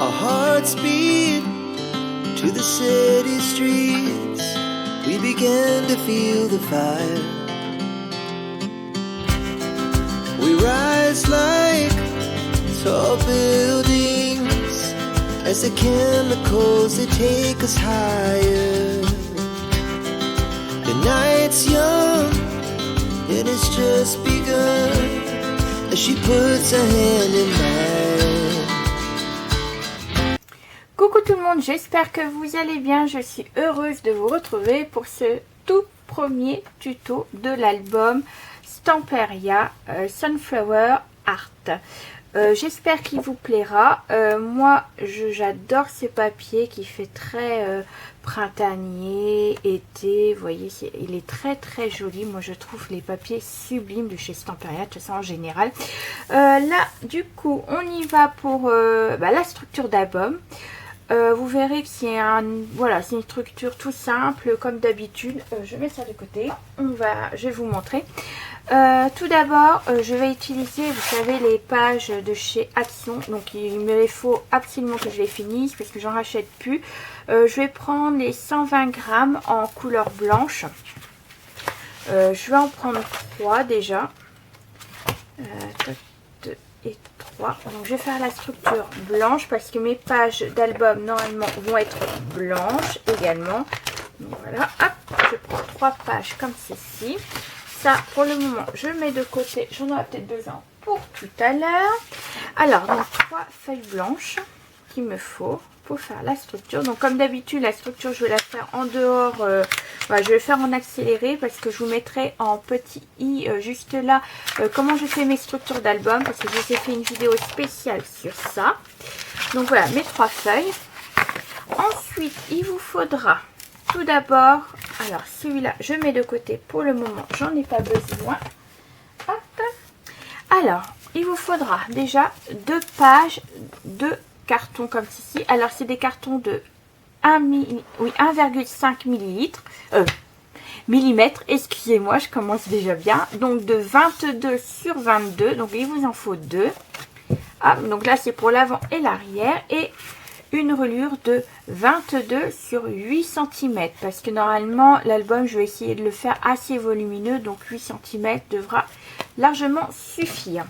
Our hearts beat to the city streets. We began to feel the fire. We rise like tall buildings as the chemicals they take us higher. The night's young and it's just begun as she puts her hand in mine. Coucou tout le monde, j'espère que vous allez bien. Je suis heureuse de vous retrouver pour ce tout premier tuto de l'album Stamperia Sunflower Art. J'espère qu'il vous plaira. Moi j'adore ce papier qui fait très printanier, été, vous voyez, il est très très joli. Moi je trouve les papiers sublimes de chez Stamperia, de toute façon en général. Là du coup on y va pour la structure d'album. Vous verrez que c'est c'est une structure tout simple comme d'habitude. Je mets ça de côté, je vais vous montrer. Tout d'abord je vais utiliser, vous savez, les pages de chez Action. Donc il me faut absolument que je les finisse parce que j'en rachète plus. Je vais prendre les 120 grammes en couleur blanche. Je vais en prendre 3 déjà. 2 et 3. Donc je vais faire la structure blanche parce que mes pages d'album normalement vont être blanches également. Donc voilà, hop, je prends 3 pages comme ceci. Ça pour le moment je mets de côté, j'en aurai peut-être besoin pour tout à l'heure. Alors donc 3 feuilles blanches qu'il me faut pour faire la structure. Donc comme d'habitude la structure je vais la faire en dehors, je vais le faire en accéléré parce que je vous mettrai en petit i juste là comment je fais mes structures d'album, parce que je vous ai fait une vidéo spéciale sur ça. Donc voilà mes 3 feuilles. Ensuite il vous faudra tout d'abord, alors celui-là je mets de côté pour le moment, j'en ai pas besoin. Hop. Alors il vous faudra déjà 2 pages de carton comme ceci. Alors c'est des cartons de 1,5 millimètres, excusez-moi, je commence déjà bien. Donc de 22 sur 22, donc il vous en faut 2. Ah, donc là c'est pour l'avant et l'arrière, et une reliure de 22 sur 8 cm parce que normalement l'album je vais essayer de le faire assez volumineux, donc 8 cm devra largement suffire.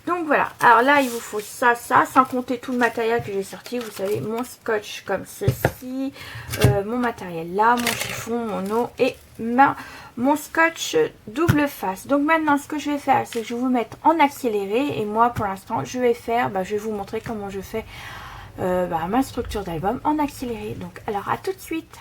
Donc voilà, alors là il vous faut ça, sans compter tout le matériel que j'ai sorti. Vous savez, mon scotch comme ceci, mon matériel là, mon chiffon, mon eau et mon scotch double face. Donc maintenant ce que je vais faire, c'est que je vais vous mettre en accéléré, et moi pour l'instant je vais vous montrer comment je fais ma structure d'album en accéléré. Donc alors à tout de suite.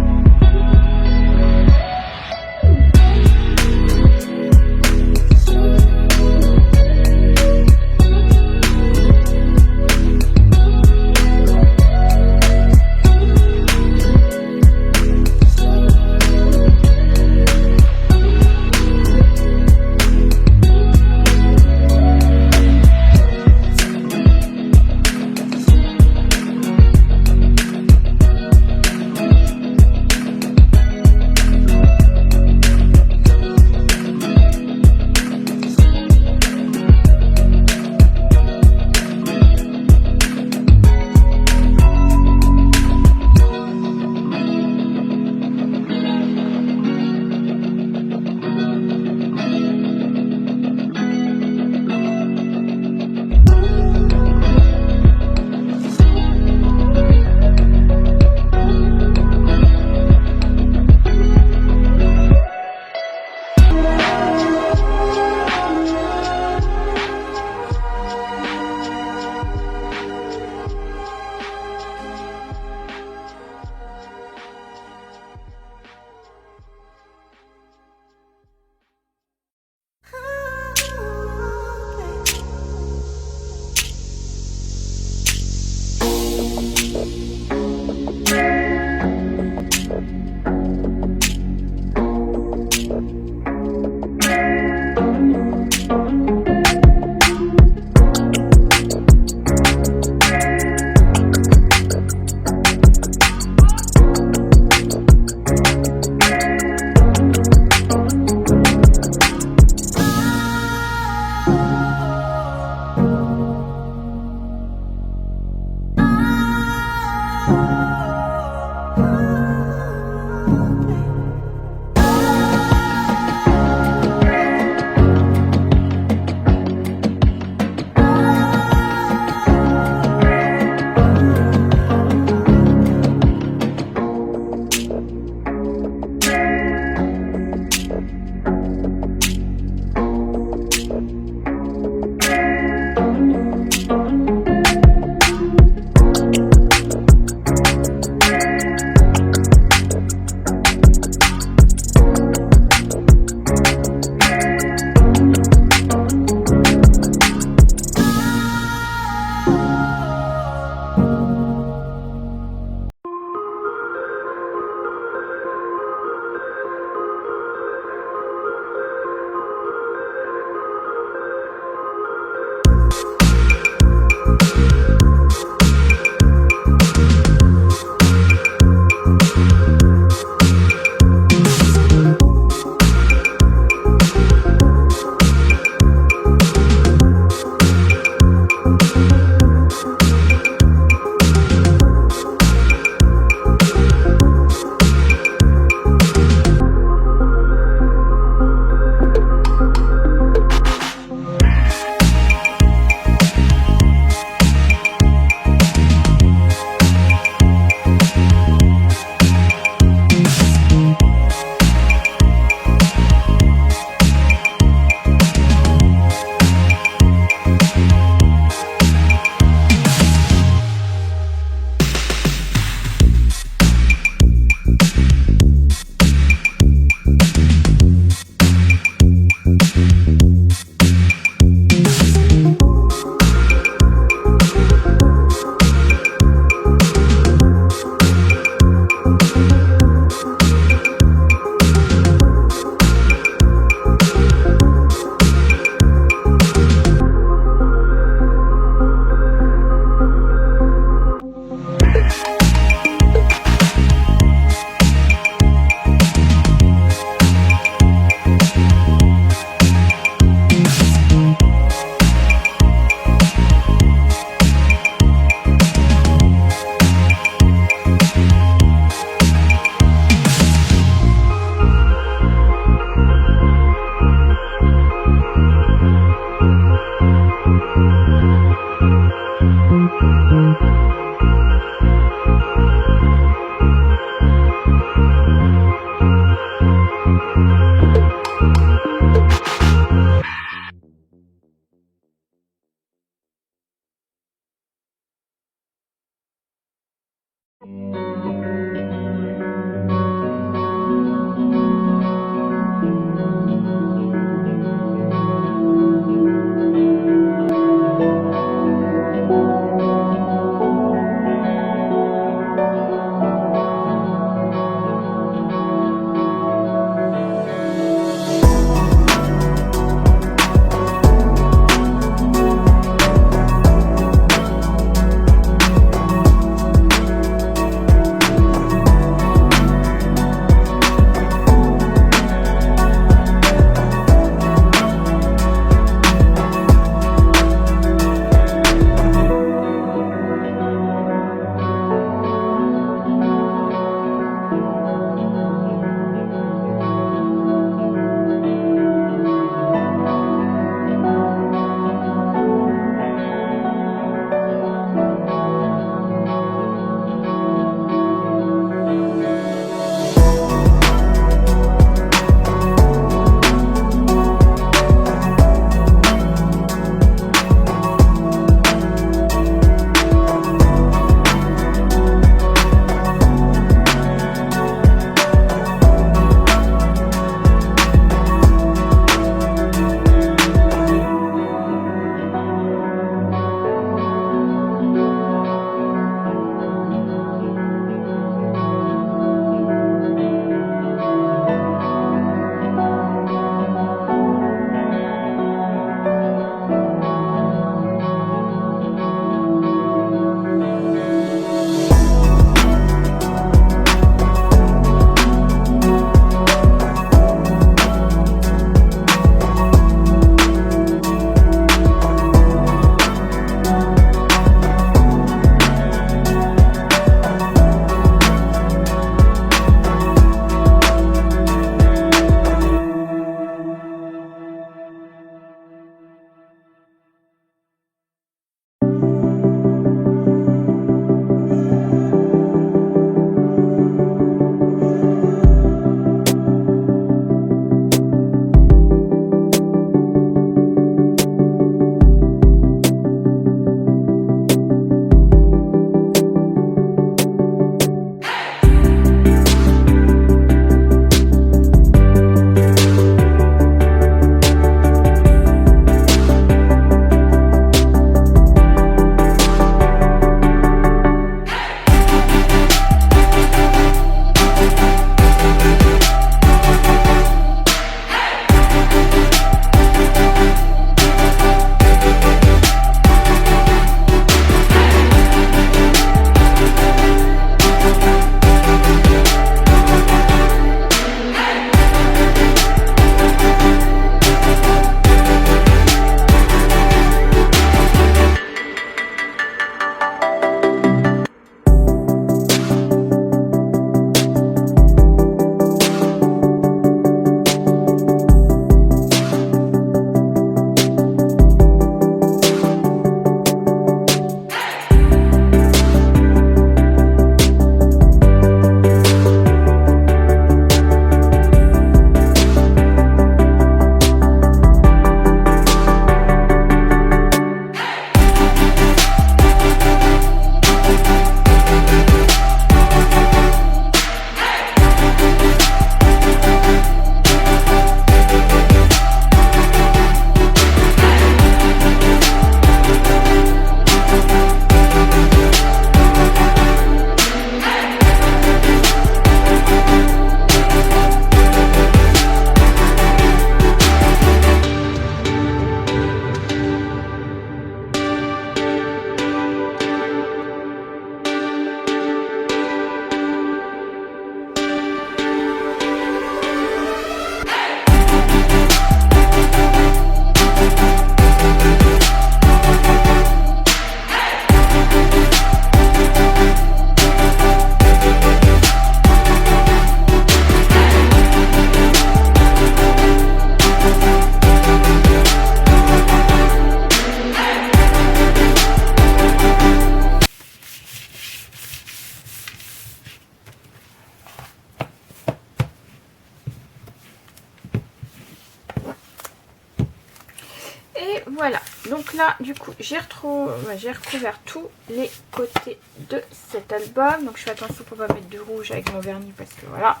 voilà, donc là du coup j'ai recouvert tous les côtés de cet album. Donc je fais attention pour pas mettre du rouge avec mon vernis parce que voilà,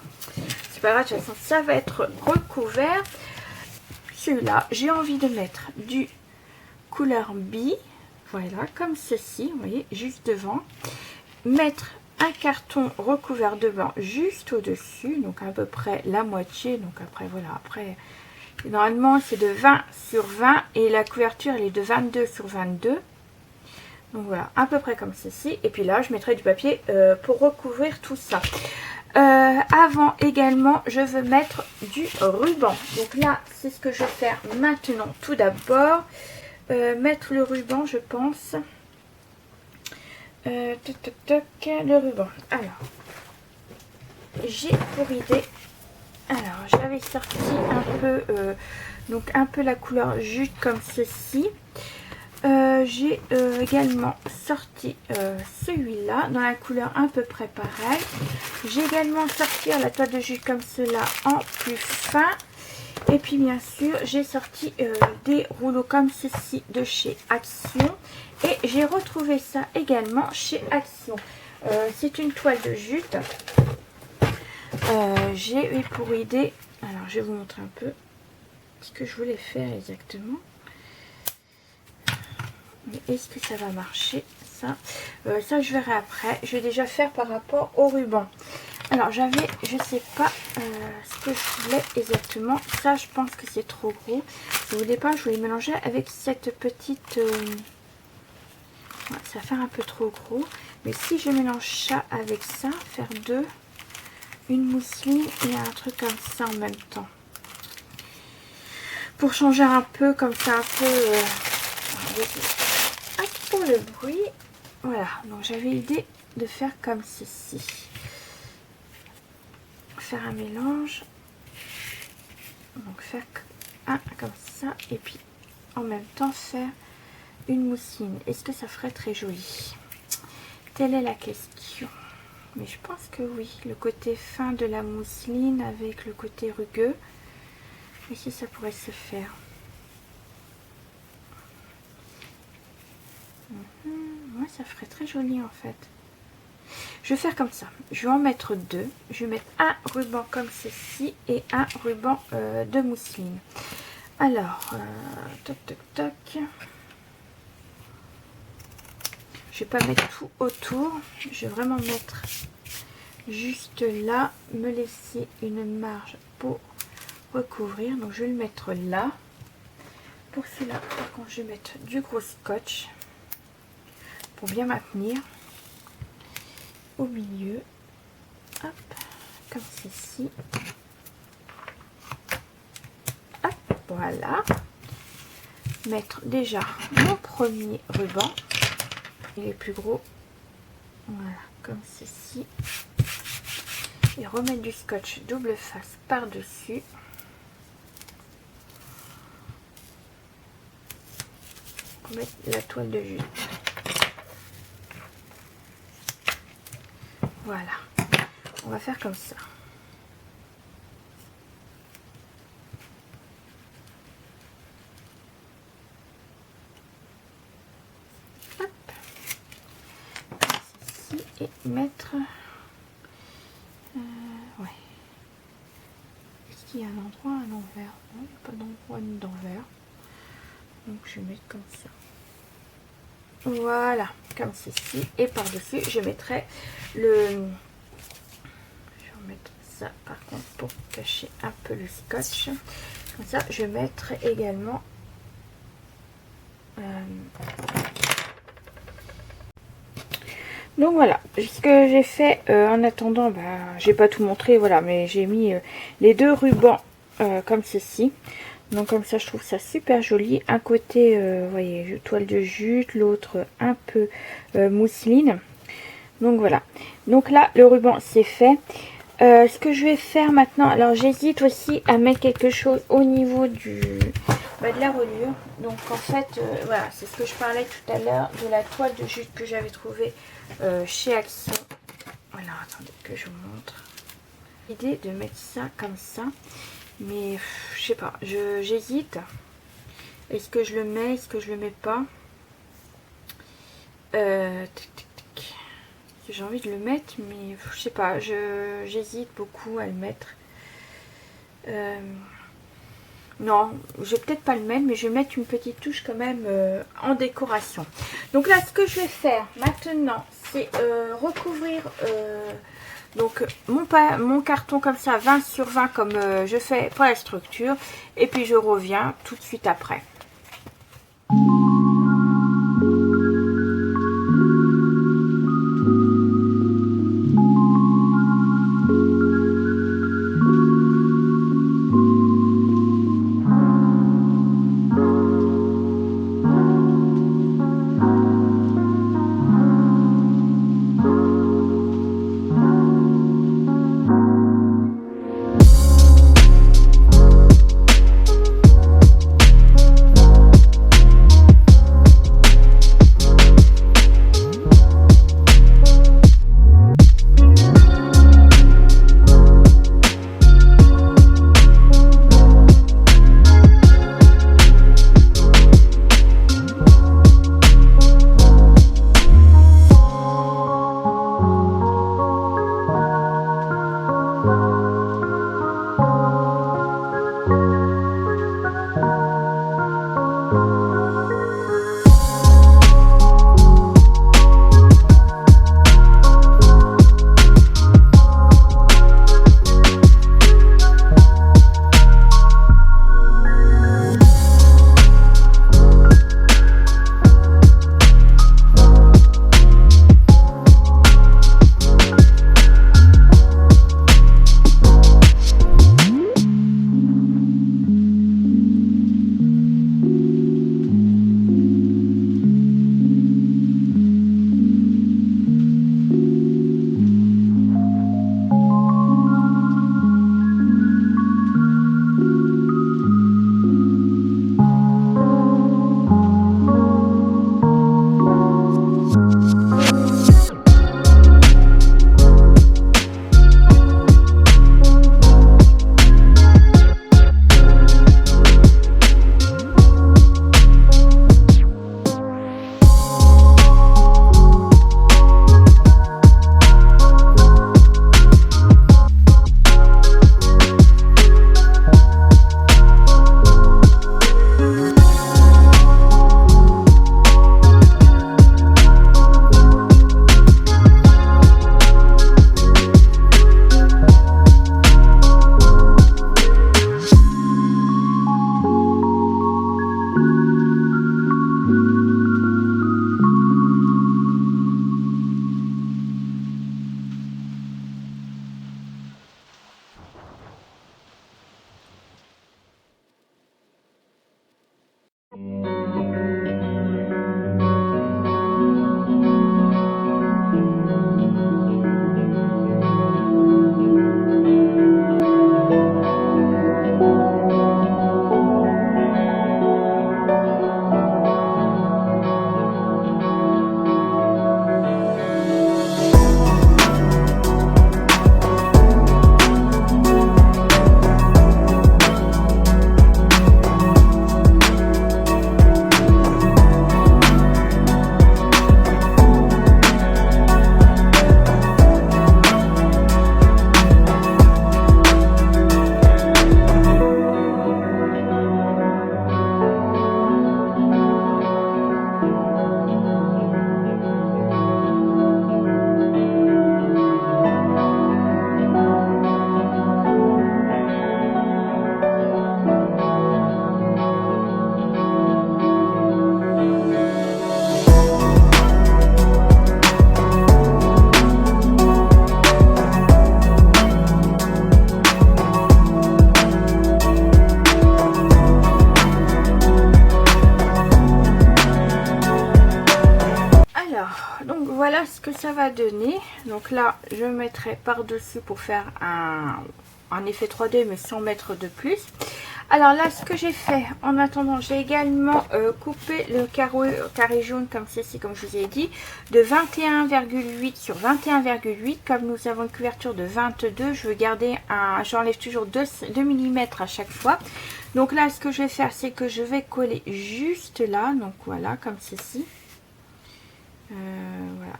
c'est pas grave, de toute façon ça va être recouvert. Celui-là, j'ai envie de mettre du couleur B, voilà, comme ceci, vous voyez, juste devant. Mettre un carton recouvert de blanc juste au-dessus, donc à peu près la moitié. Donc après, voilà, après, normalement c'est de 20 sur 20 et la couverture elle est de 22 sur 22. Donc voilà, à peu près comme ceci. Et puis là, je mettrai du papier pour recouvrir tout ça. Avant également, je veux mettre du ruban. Donc là, c'est ce que je vais faire maintenant. Tout d'abord, mettre le ruban, je pense. Le ruban. Alors, j'ai pour idée. Alors, j'avais sorti un peu, donc un peu la couleur jute comme ceci. J'ai également sorti celui-là dans la couleur à peu près pareil. J'ai également sorti la toile de jute comme cela en plus fin. Et puis bien sûr j'ai sorti des rouleaux comme ceci de chez Action. Et j'ai retrouvé ça également chez Action. C'est une toile de jute. J'ai eu pour idée, alors je vais vous montrer un peu ce que je voulais faire exactement. Est-ce que ça va marcher ça, ça je verrai après. Je vais déjà faire par rapport au ruban. Alors j'avais, je sais pas ce que je voulais exactement. Ça je pense que c'est trop gros. Au départ je voulais mélanger avec cette petite... ça va faire un peu trop gros. Mais si je mélange ça avec ça, faire deux, une mousseline et un truc comme ça en même temps. Pour changer un peu comme ça, un peu... pour le bruit, voilà, donc j'avais l'idée de faire comme ceci, faire un mélange, donc faire un comme ça et puis en même temps faire une mousseline. Est-ce que ça ferait très joli? Telle est la question, mais je pense que oui, le côté fin de la mousseline avec le côté rugueux, ici ça pourrait se faire. Ouais, ça ferait très joli en fait. Je vais faire comme ça. Je vais en mettre deux. Je vais mettre un ruban comme ceci et un ruban de mousseline. Alors, toc toc toc. Je vais pas mettre tout autour. Je vais vraiment mettre juste là. Me laisser une marge pour recouvrir. Donc je vais le mettre là. Pour cela, par contre, je vais mettre du gros scotch pour bien maintenir au milieu, hop, comme ceci, hop, voilà. Mettre déjà mon premier ruban, il est plus gros, voilà, comme ceci, et remettre du scotch double face par dessus. Mettre la toile de jute. Voilà, on va faire comme ça. Hop. Ici et mettre... ouais. Est-ce qu'il y a un endroit à l'envers? Non, il n'y a pas d'endroit ni d'envers. Donc je vais mettre comme ça. Voilà, comme ceci. Et par-dessus, je mettrai le... Je vais remettre ça par contre pour cacher un peu le scotch. Comme ça, je vais mettre également... Donc voilà, ce que j'ai fait en attendant, bah, j'ai pas tout montré, voilà, mais j'ai mis les deux rubans comme ceci. Donc comme ça, je trouve ça super joli. Un côté, vous voyez, toile de jute, l'autre un peu mousseline. Donc voilà. Donc là, le ruban, c'est fait. Ce que je vais faire maintenant, alors j'hésite aussi à mettre quelque chose au niveau du de la reliure. Donc en fait, voilà, c'est ce que je parlais tout à l'heure de la toile de jute que j'avais trouvée chez Action. Voilà, attendez que je vous montre. L'idée de mettre ça comme ça. Mais je sais pas, j'hésite. Est-ce que je le mets? Est-ce que je le mets pas? J'ai envie de le mettre, mais je sais pas, j'hésite beaucoup à le mettre. Non, je vais peut-être pas le mettre, mais je vais mettre une petite touche quand même en décoration. Donc là, ce que je vais faire maintenant, c'est recouvrir donc mon carton comme ça, 20 sur 20 comme je fais pour la structure. Et puis je reviens tout de suite après. Voilà ce que ça va donner. Donc là, je mettrai par-dessus pour faire un effet 3D, mais sans mettre de plus. Alors là, ce que j'ai fait en attendant, j'ai également coupé le carré jaune comme ceci, comme je vous ai dit, de 21,8 sur 21,8. Comme nous avons une couverture de 22, je veux garder un, j'enlève toujours 2 mm à chaque fois. Donc là, ce que je vais faire, c'est que je vais coller juste là, donc voilà, comme ceci. Voilà,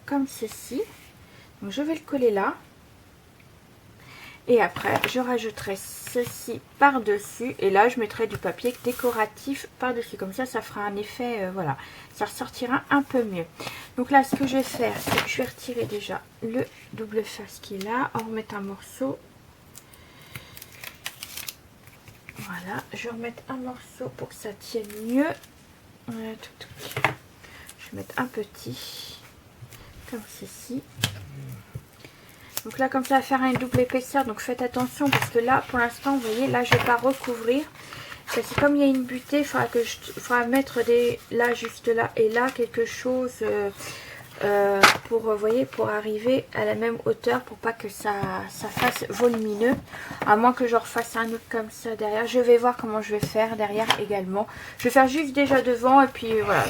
comme ceci. Donc je vais le coller là. Et après, je rajouterai ceci par-dessus. Et là, je mettrai du papier décoratif par-dessus. Comme ça, ça fera un effet, voilà. Ça ressortira un peu mieux. Donc là, ce que je vais faire, c'est que je vais retirer déjà le double face qui est là. En remettre un morceau. Voilà. Je vais remettre un morceau pour que ça tienne mieux. Voilà, je vais mettre un petit. Comme ceci. Donc là, comme ça va faire une double épaisseur, donc faites attention parce que là, pour l'instant, vous voyez, là, je ne vais pas recouvrir. Parce que comme il y a une butée, il faudra mettre là, juste là et là, quelque chose pour, vous voyez, pour arriver à la même hauteur, pour pas que ça fasse volumineux. À moins que je refasse un autre comme ça derrière. Je vais voir comment je vais faire derrière également. Je vais faire juste déjà devant et puis voilà,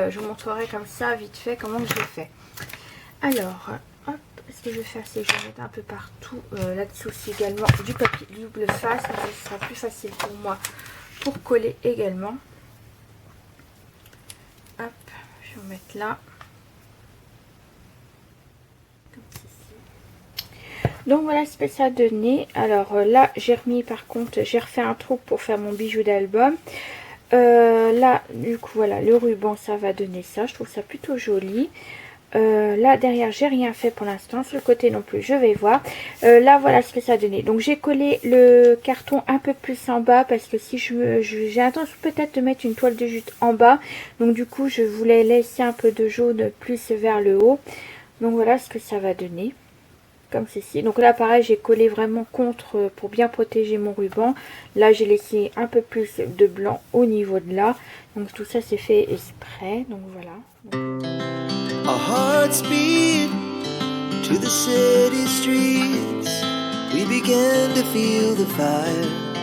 je vous montrerai comme ça, vite fait, comment je le fais. Alors... ce que je vais faire, c'est que je vais mettre un peu partout là-dessous aussi également du papier double face. Ce sera plus facile pour moi pour coller également. Hop, je vais en mettre là. Comme ceci. Donc voilà ce que ça a donné. Alors là, j'ai remis par contre, j'ai refait un trou pour faire mon bijou d'album. Là, du coup, voilà, le ruban, ça va donner ça. Je trouve ça plutôt joli. Là derrière j'ai rien fait pour l'instant, sur le côté non plus, je vais voir. Là voilà ce que ça a donné. Donc j'ai collé le carton un peu plus en bas parce que si j'ai intention peut-être de mettre une toile de jute en bas, donc du coup je voulais laisser un peu de jaune plus vers le haut. Donc voilà ce que ça va donner, comme ceci. Donc là pareil, j'ai collé vraiment contre pour bien protéger mon ruban. Là j'ai laissé un peu plus de blanc au niveau de là, donc tout ça c'est fait exprès. Donc voilà. Our hearts beat to the city streets. We began to feel the fire.